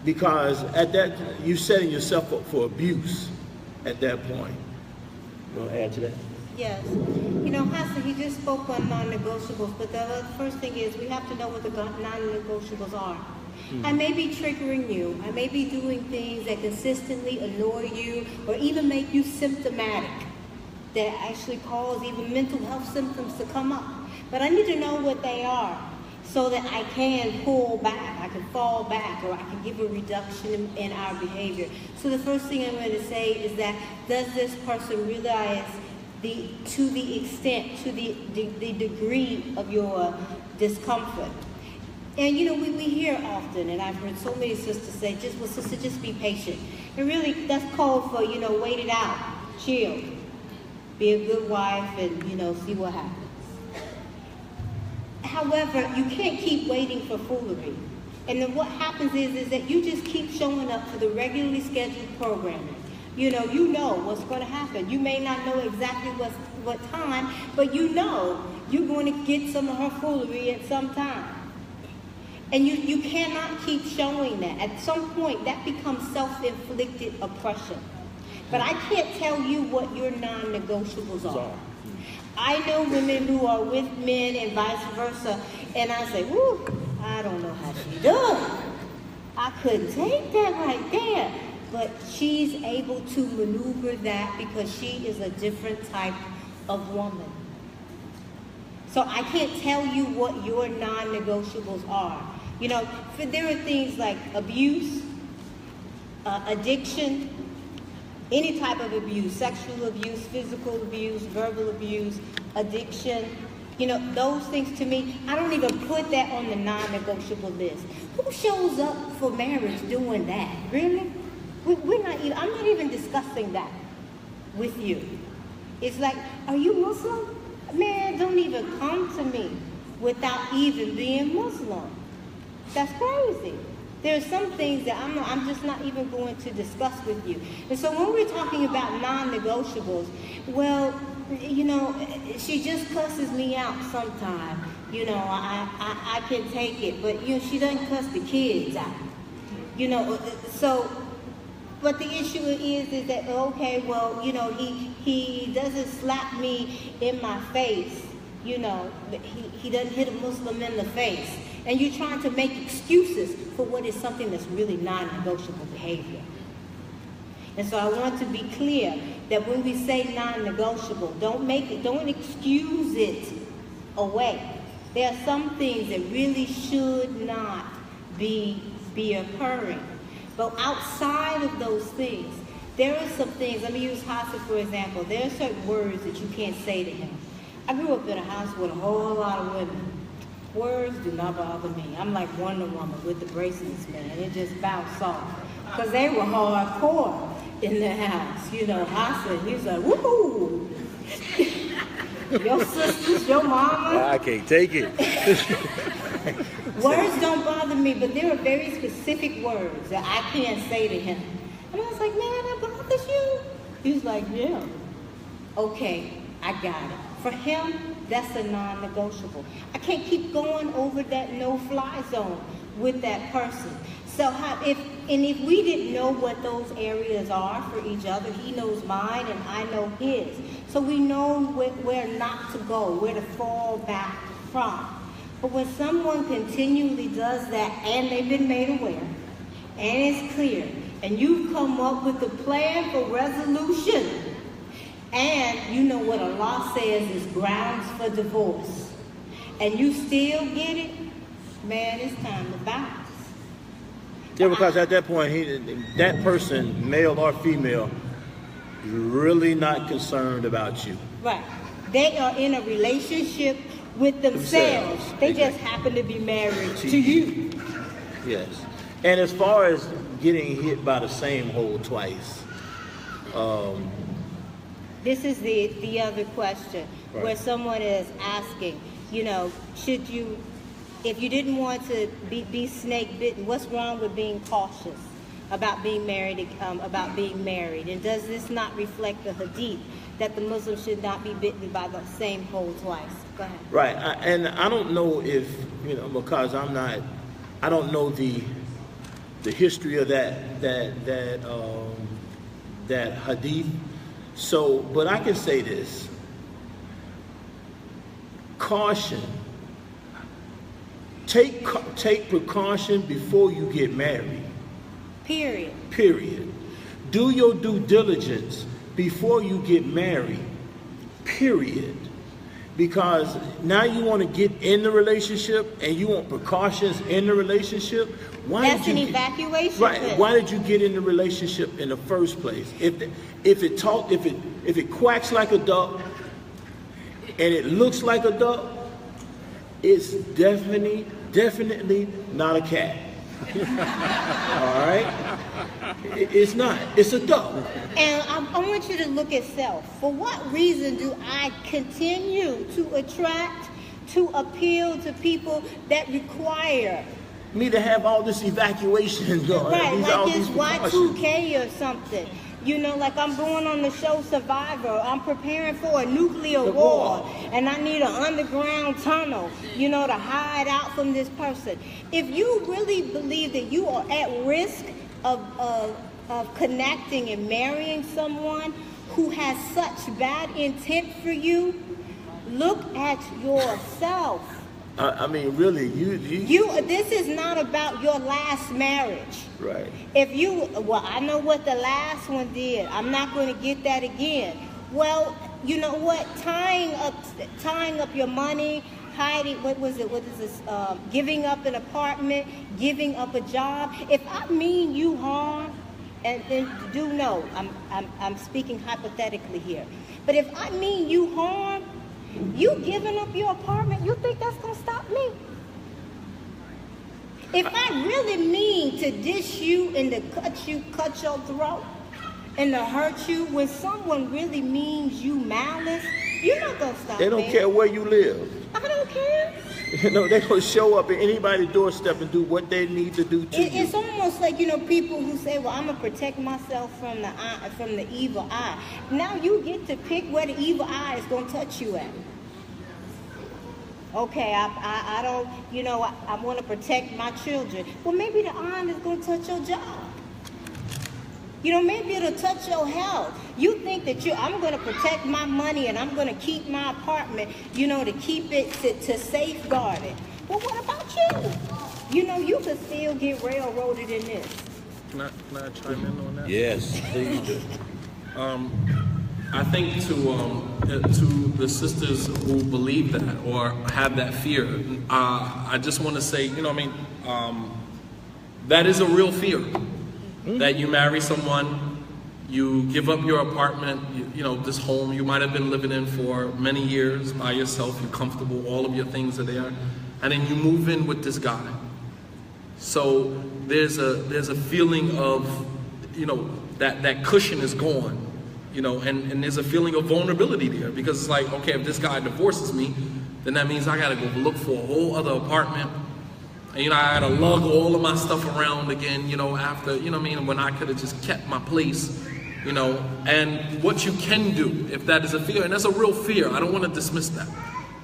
because at that you're setting yourself up for abuse at that point. You want to add to that? Yes. You know, Hassan, he just spoke on non-negotiables, but the first thing is we have to know what the non-negotiables are. I may be triggering you. I may be doing things that consistently annoy you or even make you symptomatic, that actually cause even mental health symptoms to come up. But I need to know what they are so that I can pull back, I can fall back, or I can give a reduction in our behavior. So the first thing I'm going to say is that, does this person realize to the extent, to the degree of your discomfort? And you know, we hear often, and I've heard so many sisters say, sister, just be patient. And really, that's called for, you know, wait it out, chill, be a good wife, and, you know, see what happens. However, you can't keep waiting for foolery. And then what happens is that you just keep showing up for the regularly scheduled programming. You know what's going to happen. You may not know exactly what time, but you know you're going to get some of her foolery at some time. And you cannot keep showing that. At some point, that becomes self-inflicted oppression. But I can't tell you what your non-negotiables are. I know women who are with men and vice versa, and I say, whoo, I don't know how she does. I couldn't take that right there. But she's able to maneuver that because she is a different type of woman. So I can't tell you what your non-negotiables are. You know, there are things like abuse, addiction, any type of abuse, sexual abuse, physical abuse, verbal abuse, addiction. You know, those things to me, I don't even put that on the non-negotiable list. Who shows up for marriage doing that? Really? I'm not even discussing that with you. It's like, are you Muslim? Man, don't even come to me without even being Muslim. That's crazy. There are some things that I'm just not even going to discuss with you. And so when we're talking about non-negotiables, well, you know, she just cusses me out sometime. You know, I can take it, but you know, she doesn't cuss the kids out. You know, so, but the issue is that, okay, well, you know, he doesn't slap me in my face. You know, he doesn't hit a Muslim in the face. And you're trying to make excuses for what is something that's really non-negotiable behavior. And so I want to be clear that when we say non-negotiable, don't excuse it away. There are some things that really should not be occurring. But outside of those things, there are some things. Let me use Hassan for example. There are certain words that you can't say to him. I grew up in a house with a whole lot of women. Words do not bother me. I'm like Wonder Woman with the bracelets, man. It just bounced off. Because they were hardcore. in the house, you know, Hassan, he's like, woo! Your sisters, your mama. I can't take it. Words don't bother me, but there are very specific words that I can't say to him. And I was like, man, that bothers you? He's like, yeah. Okay, I got it. For him, that's a non-negotiable. I can't keep going over that no-fly zone with that person. So if we didn't know what those areas are for each other, he knows mine and I know his. So we know where not to go, where to fall back from. But when someone continually does that and they've been made aware and it's clear and you've come up with a plan for resolution and you know what Allah says is grounds for divorce and you still get it, man, it's time to bounce. Yeah, because at that point, that person, male or female, is really not concerned about you. Right. They are in a relationship with themselves. They just happen to be married to you. Yes. And as far as getting hit by the same hole twice, this is the other question, right, where someone is asking, you know, should you, if you didn't want to be snake bitten, what's wrong with being cautious about being married? And does this not reflect the hadith that the Muslim should not be bitten by the same hole twice? Go ahead. Right, and I don't know if, you know, because I don't know the history of that hadith. So, but I can say this: caution. Take precaution before you get married. Period. Period. Do your due diligence before you get married. Period. Because now you want to get in the relationship and you want precautions in the relationship. That's an evacuation. Right. Why did you get in the relationship in the first place? If it quacks like a duck and it looks like a duck, it's definitely not a cat. All right? It's not. It's a duck. And I want you to look at self. For what reason do I continue to attract, to appeal to people that require me to have all this evacuation going? Right, like it's Y2K or something. You know, like I'm going on the show Survivor. I'm preparing for a nuclear war. And I need an underground tunnel, you know, to hide out from this person. If you really believe that you are at risk of connecting and marrying someone who has such bad intent for you, look at yourself. I mean, really, you. This is not about your last marriage. Right. I know what the last one did. I'm not going to get that again. Well, you know what? Tying up your money, hiding. What is this? Giving up an apartment, giving up a job. If I mean you harm, and do know, I'm speaking hypothetically here. But if I mean you harm, you giving up your apartment, you think that's going to stop me? If I really mean to dish you and to cut your throat and to hurt you, when someone really means you malice, you're not going to stop me. They don't care where you live. I don't care. You know, they're going to show up at anybody's doorstep and do what they need to do to you. It's almost like, you know, people who say, well, I'm going to protect myself from the evil eye. Now you get to pick where the evil eye is going to touch you at. Okay, I don't, you know, I want to protect my children. Well, maybe the iron is going to touch your job. You know, maybe it'll touch your health. You think that I'm going to protect my money and I'm going to keep my apartment, you know, to keep it, to safeguard it. Well, what about you? You know, you could still get railroaded in this. Can I chime in on that? Yes, please do. I think to the sisters who believe that or have that fear, I just want to say, you know, that is a real fear. That you marry someone, you give up your apartment, you know, this home you might have been living in for many years by yourself, you're comfortable, all of your things are there, and then you move in with this guy. So there's a feeling of, you know, that cushion is gone, you know, and there's a feeling of vulnerability there, because it's like, okay, if this guy divorces me, then that means I gotta go look for a whole other apartment. And, you know, I gotta lug all of my stuff around again, you know, after, you know what I mean, when I could have just kept my place, you know. And what you can do, if that is a fear, and that's a real fear, I don't want to dismiss that.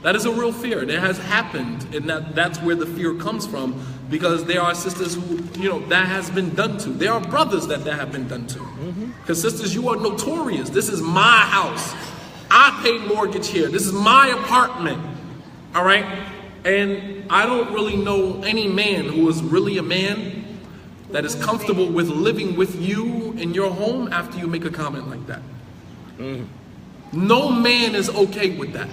That is a real fear. That has happened, and that's where the fear comes from, because there are sisters who, you know, that has been done to. There are brothers that have been done to. Because sisters, you are notorious. This is my house. I paid mortgage here. This is my apartment. All right? And I don't really know any man who is really a man that is comfortable with living with you in your home after you make a comment like that. No man is okay with that.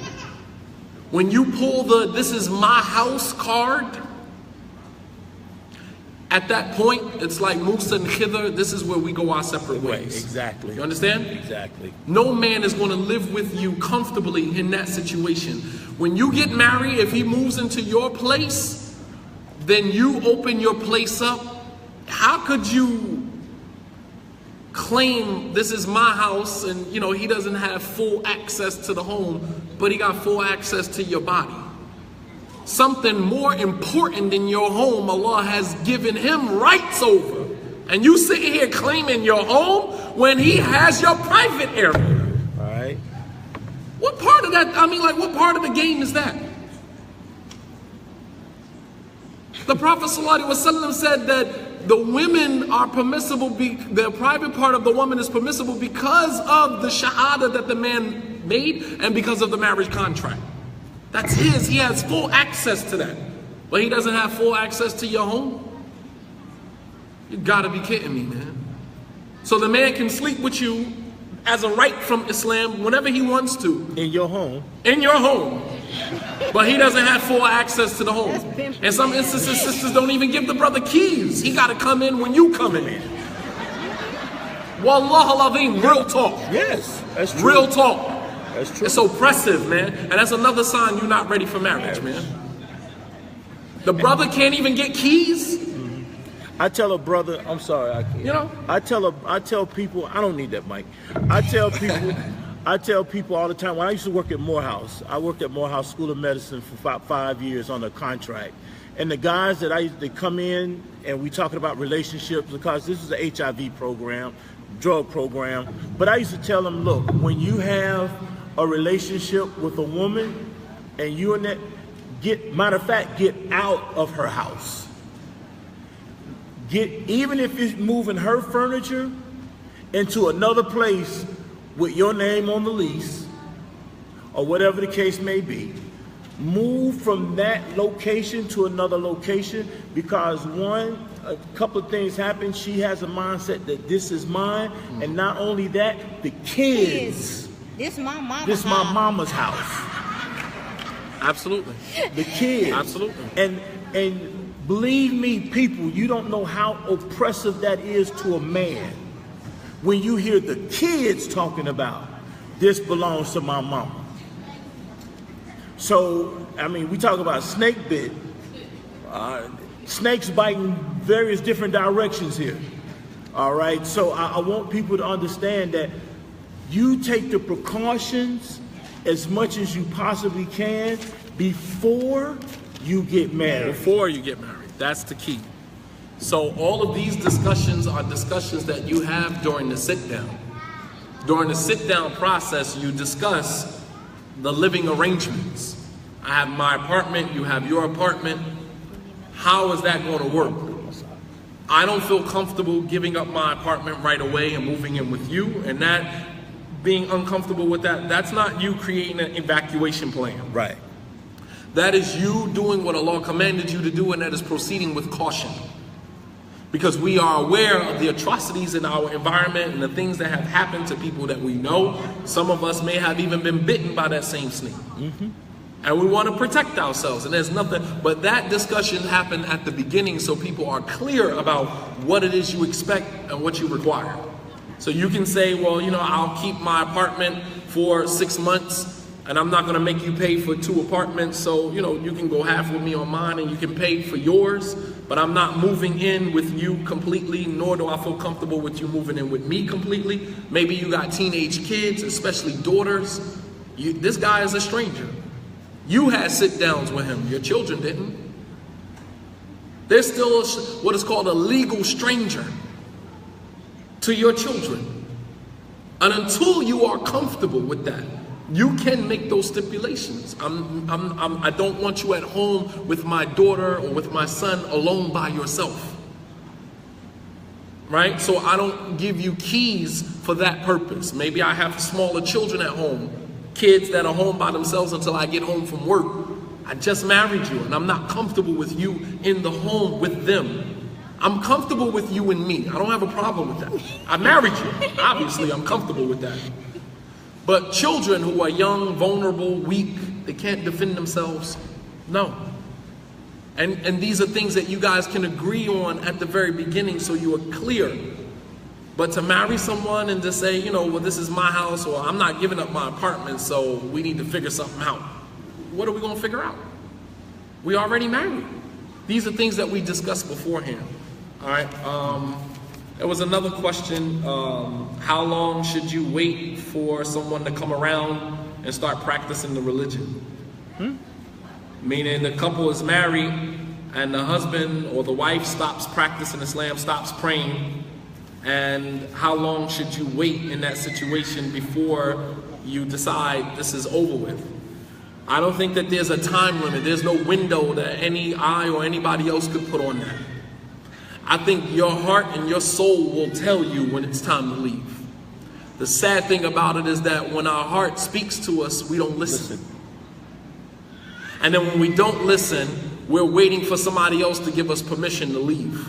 When you pull the "this is my house" card, at that point, it's like Musa and Khidr, this is where we go our separate ways. Exactly. You understand? Exactly. No man is going to live with you comfortably in that situation. When you get married, if he moves into your place, then you open your place up. How could you claim this is my house and, you know, he doesn't have full access to the home, but he got full access to your body? Something more important than your home, Allah has given him rights over. And you sitting here claiming your home when he has your private area. All right. What part of that, I mean, like, what part of the game is that? The Prophet ﷺ said that the women are permissible, the private part of the woman is permissible because of the shahada that the man made and because of the marriage contract. That's his. He has full access to that. But he doesn't have full access to your home? You gotta be kidding me, man. So the man can sleep with you as a right from Islam whenever he wants to. In your home. In your home. But he doesn't have full access to the home. In some instances, sisters don't even give the brother keys. He gotta come in when you come in. Wallah al-azim, real talk. Yes, that's true. Real talk. That's true. It's oppressive, man. And that's another sign you're not ready for marriage, man. The brother can't even get keys. I tell a brother, I'm sorry, I can't. You know? I tell people, I don't need that mic. I tell people all the time, when I used to work at Morehouse, I worked at Morehouse School of Medicine for about 5 years on a contract. And the guys that they come in and we talking about relationships, because this is an HIV program, drug program. But I used to tell them, look, when you have a relationship with a woman and you and that, matter of fact, get out of her house. Even if it's moving her furniture into another place with your name on the lease or whatever the case may be, move from that location to another location, because a couple of things happen. She has a mindset that this is mine, and not only that, the kids. This my mama's house. Absolutely. The kids. Absolutely. And believe me, people, you don't know how oppressive that is to a man when you hear the kids talking about this belongs to my mama. So, I mean, we talk about snake bit. Snakes biting various different directions here. All right. So I want people to understand that you take the precautions as much as you possibly can before you get married. Before you get married. That's the key. So all of these discussions are discussions that you have during the sit down. During the sit down process, you discuss the living arrangements. I have my apartment, you have your apartment. How is that going to work? I don't feel comfortable giving up my apartment right away and moving in with you, and that being uncomfortable with that, that's not you creating an evacuation plan. Right. That is you doing what Allah commanded you to do, and that is proceeding with caution. Because we are aware of the atrocities in our environment and the things that have happened to people that we know. Some of us may have even been bitten by that same snake. And we want to protect ourselves, and there's nothing, but that discussion happened at the beginning so people are clear about what it is you expect and what you require. So you can say, well, you know, I'll keep my apartment for 6 months and I'm not gonna make you pay for 2 apartments, so you can go half with me on mine and you can pay for yours, but I'm not moving in with you completely, nor do I feel comfortable with you moving in with me completely. Maybe you got teenage kids, especially daughters. This guy is a stranger. You had sit-downs with him, your children didn't. They're still what is called a legal stranger to your children. And until you are comfortable with that, you can make those stipulations. I don't want you at home with my daughter or with my son alone by yourself. Right? So I don't give you keys for that purpose. Maybe I have smaller children at home, kids that are home by themselves until I get home from work. I just married you and I'm not comfortable with you in the home with them. I'm comfortable with you and me. I don't have a problem with that. I married you. Obviously, I'm comfortable with that. But children who are young, vulnerable, weak, they can't defend themselves, no. And these are things that you guys can agree on at the very beginning so you are clear. But to marry someone and to say, well, this is my house, or I'm not giving up my apartment, so we need to figure something out. What are we going to figure out? We already married. These are things that we discussed beforehand. All right. There was another question. How long should you wait for someone to come around and start practicing the religion? Meaning the couple is married and the husband or the wife stops practicing Islam, stops praying. And how long should you wait in that situation before you decide this is over with? I don't think that there's a time limit. There's no window that I or anybody else could put on that. I think your heart and your soul will tell you when it's time to leave. The sad thing about it is that when our heart speaks to us, we don't listen. And then when we don't listen, we're waiting for somebody else to give us permission to leave.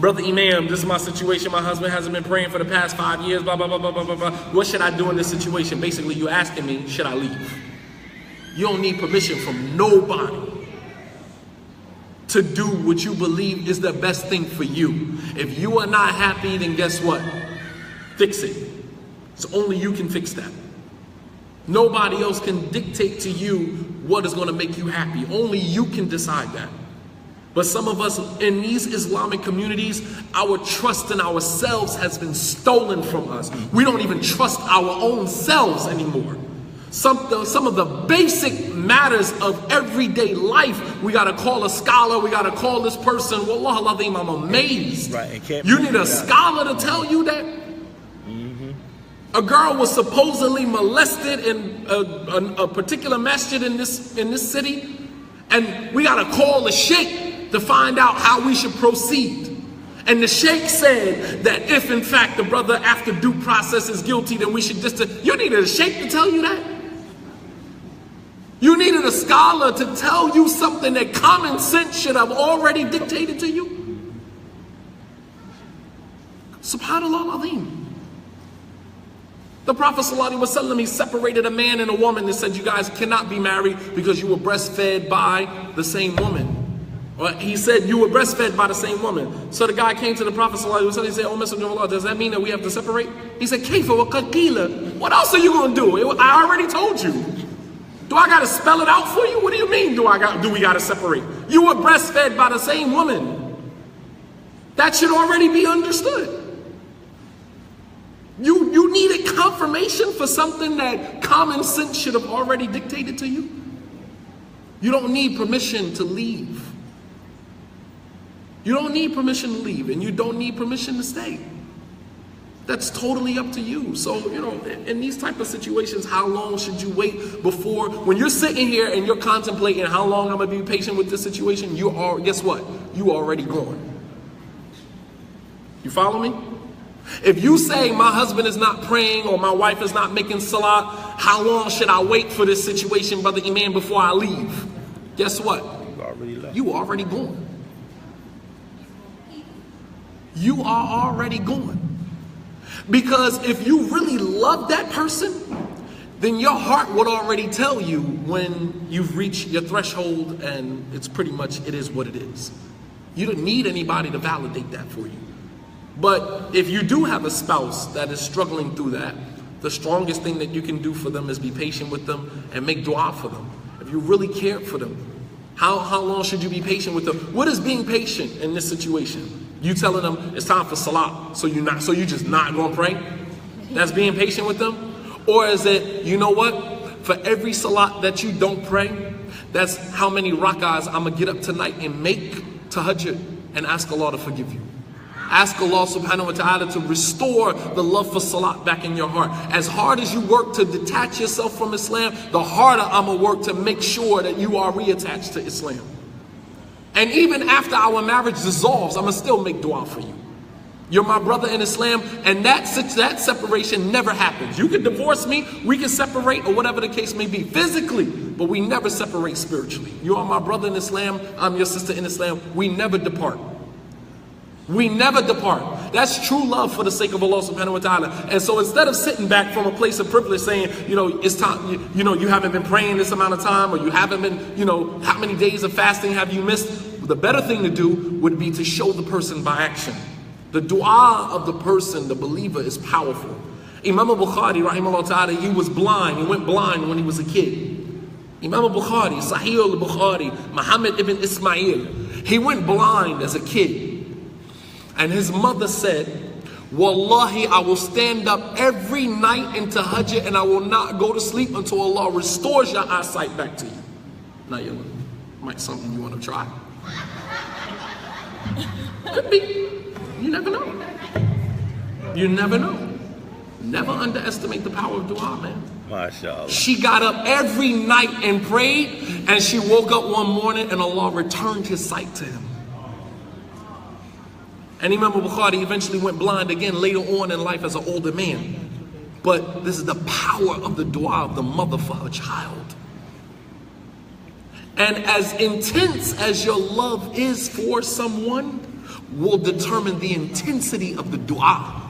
Brother Imam, this is my situation. My husband hasn't been praying for the past 5 years, blah, blah, blah, blah, blah, blah, blah. What should I do in this situation? Basically, you're asking me, should I leave? You don't need permission from nobody to do what you believe is the best thing for you. If you are not happy, then guess what? Fix it. It's only you can fix that. Nobody else can dictate to you what is going to make you happy. Only you can decide that. But some of us in these Islamic communities, our trust in ourselves has been stolen from us. We don't even trust our own selves anymore. Some of the basic matters of everyday life, we got to call a scholar, we got to call this person. Wallah al-Azim, I'm amazed. Right, you need a scholar to tell you that? A girl was supposedly molested in a particular masjid in this city, and we got to call the sheikh to find out how we should proceed. And the sheikh said that if in fact the brother after due process is guilty, then we should just... You needed a sheikh to tell you that? You needed a scholar to tell you something that common sense should have already dictated to you? Subhanallah al-Azim. The Prophet ﷺ, he separated a man and a woman and said, you guys cannot be married because you were breastfed by the same woman. Or he said, you were breastfed by the same woman. So the guy came to the Prophet ﷺ, he said, oh, Messenger of Allah, does that mean that we have to separate? He said, Kayfa wa qad qila. What else are you going to do? I already told you. Do I got to spell it out for you? What do you mean do we got to separate? You were breastfed by the same woman. That should already be understood. You needed confirmation for something that common sense should have already dictated to you? You don't need permission to leave. You don't need permission to leave, and you don't need permission to stay. That's totally up to you. So, in these type of situations, how long should you wait before, when you're sitting here and you're contemplating how long I'm going to be patient with this situation, guess what? You already gone. You follow me? If you say my husband is not praying or my wife is not making salah, how long should I wait for this situation, Brother Imam, before I leave? Guess what? You already gone. You are already gone. Because if you really love that person, then your heart would already tell you when you've reached your threshold and it's pretty much, it is what it is. You don't need anybody to validate that for you. But if you do have a spouse that is struggling through that, the strongest thing that you can do for them is be patient with them and make dua for them. If you really care for them, how long should you be patient with them? What is being patient in this situation? You telling them it's time for salat, so you just not gonna pray? That's being patient with them? Or is it, you know what? For every salat that you don't pray, that's how many rak'ahs I'm gonna get up tonight and make tahajjud and ask Allah to forgive you. Ask Allah subhanahu wa ta'ala to restore the love for salat back in your heart. As hard as you work to detach yourself from Islam, the harder I'm gonna work to make sure that you are reattached to Islam. And even after our marriage dissolves, I'm gonna still make dua for you. You're my brother in Islam, and that separation never happens. You can divorce me, we can separate, or whatever the case may be, physically, but we never separate spiritually. You are my brother in Islam, I'm your sister in Islam. We never depart. We never depart. That's true love for the sake of Allah subhanahu wa ta'ala. And so instead of sitting back from a place of privilege saying, it's time, you haven't been praying this amount of time, or you haven't been, how many days of fasting have you missed? The better thing to do would be to show the person by action. The dua of the person, the believer, is powerful. Imam al-Bukhari, rahimahullah ta'ala, he was blind. He went blind when he was a kid. Imam al-Bukhari, Sahih al-Bukhari, Muhammad ibn Ismail, he went blind as a kid. And his mother said, Wallahi, I will stand up every night in tahajjud and I will not go to sleep until Allah restores your eyesight back to you. Now, you might something you want to try. Could be. You never know. You never know. Never underestimate the power of dua, man. MashaAllah. She got up every night and prayed, and she woke up one morning and Allah returned his sight to him. And Imam al-Bukhari eventually went blind again later on in life as an older man. But this is the power of the dua of the mother for her child. And as intense as your love is for someone will determine the intensity of the dua.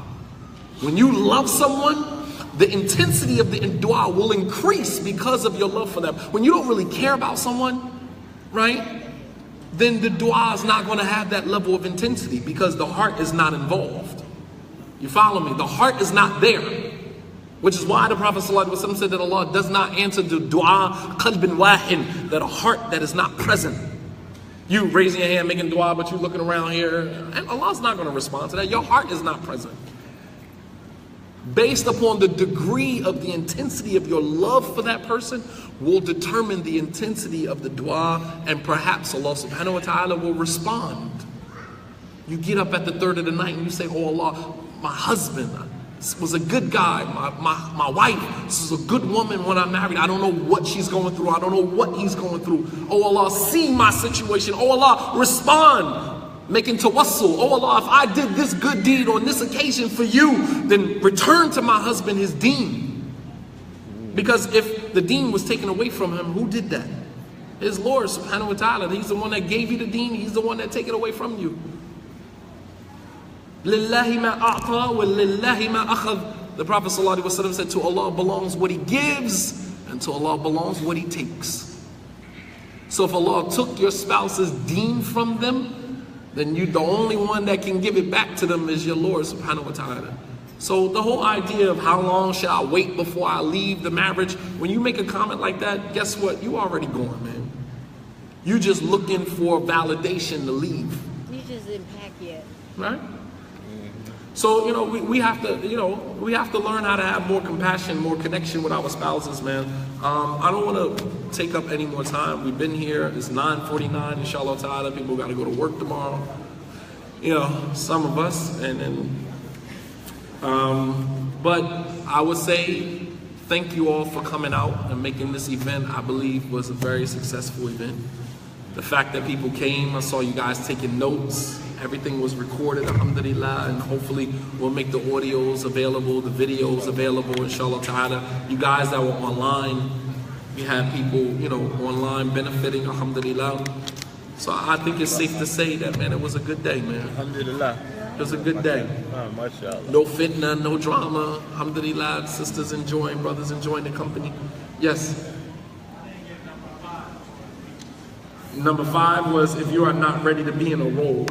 When you love someone, the intensity of the dua will increase because of your love for them. When you don't really care about someone, right? Then the dua is not going to have that level of intensity because the heart is not involved. You follow me? The heart is not there. Which is why the Prophet ﷺ said that Allah does not answer the dua qalbin wahin, that a heart that is not present. You raising your hand making dua, but you looking around here, and Allah's not going to respond to that. Your heart is not present. Based upon the degree of the intensity of your love for that person will determine the intensity of the dua, and perhaps Allah subhanahu wa ta'ala will respond. You get up at the third of the night and you say, oh Allah, my husband was a good guy, my wife, this is a good woman when I married. I don't know what she's going through. I don't know what he's going through. Oh Allah, see my situation. Oh Allah, respond. Making tawassul. Oh Allah, if I did this good deed on this occasion for you, then return to my husband his deen. Because if the deen was taken away from him, who did that? His Lord subhanahu wa ta'ala. He's the one that gave you the deen. He's the one that take it away from you. Lillahi ma a'ta wa lillahi ma akhadh. The Prophet sallallahu alaihi wasallam said, to Allah belongs what he gives, and to Allah belongs what he takes. So if Allah took your spouse's deen from them, then you, the only one that can give it back to them is your Lord subhanahu wa ta'ala. So the whole idea of how long should I wait before I leave the marriage, when you make a comment like that, guess what? You already gone, man. You just looking for validation to leave. You just didn't pack yet. Right? So, we have to learn how to have more compassion, more connection with our spouses, man. I don't want to take up any more time. We've been here. It's 9:49, inshallah ta'ala. People got to go to work tomorrow. Some of us. But I would say thank you all for coming out and making this event, I believe, was a very successful event. The fact that people came, I saw you guys taking notes. Everything was recorded, alhamdulillah, and hopefully we'll make the audios available, the videos available, inshallah ta'ala. You guys that were online, we had people, online benefiting, alhamdulillah. So I think it's safe to say that, man, it was a good day, man. Alhamdulillah. It was a good day. MashaAllah. No fitna, no drama, alhamdulillah. Sisters enjoying, brothers enjoying the company. Yes. Number 5 was, if you are not ready to be in a role,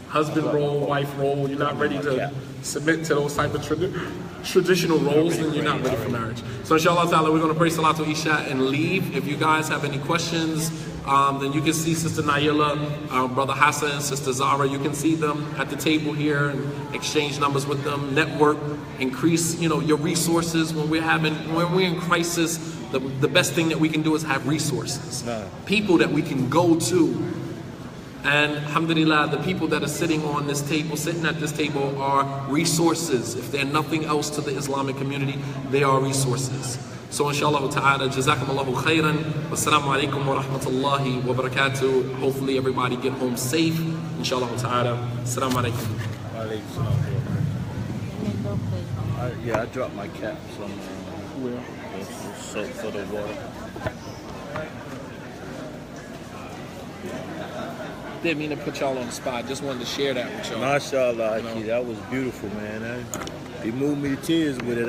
husband role, wife role, you're not ready to submit to those type of traditional roles, then you're not ready for marriage. So inshallah ta'ala, we're going to pray Salatul Isha and leave. If you guys have any questions, then you can see Sister Naila, Brother Hassan, Sister Zara. You can see them at the table here and exchange numbers with them, network, increase, you know, your resources. When we're in crisis, the best thing that we can do is have resources, people that we can go to. And alhamdulillah, the people that are sitting at this table are resources. If they're nothing else to the Islamic community, they are resources. So inshallah ta'ala, jazakumullahu khairan. Wassalamu alaikum wa rahmatullahi wa barakatuh. Hopefully everybody get home safe. Inshallah ta'ala. Assalamu alaikum. Yeah, I dropped my cap somewhere. Where? Soap for the water. Didn't mean to put y'all on the spot. Just wanted to share that with y'all. MashaAllah, that was beautiful, man. It moved me to tears with it.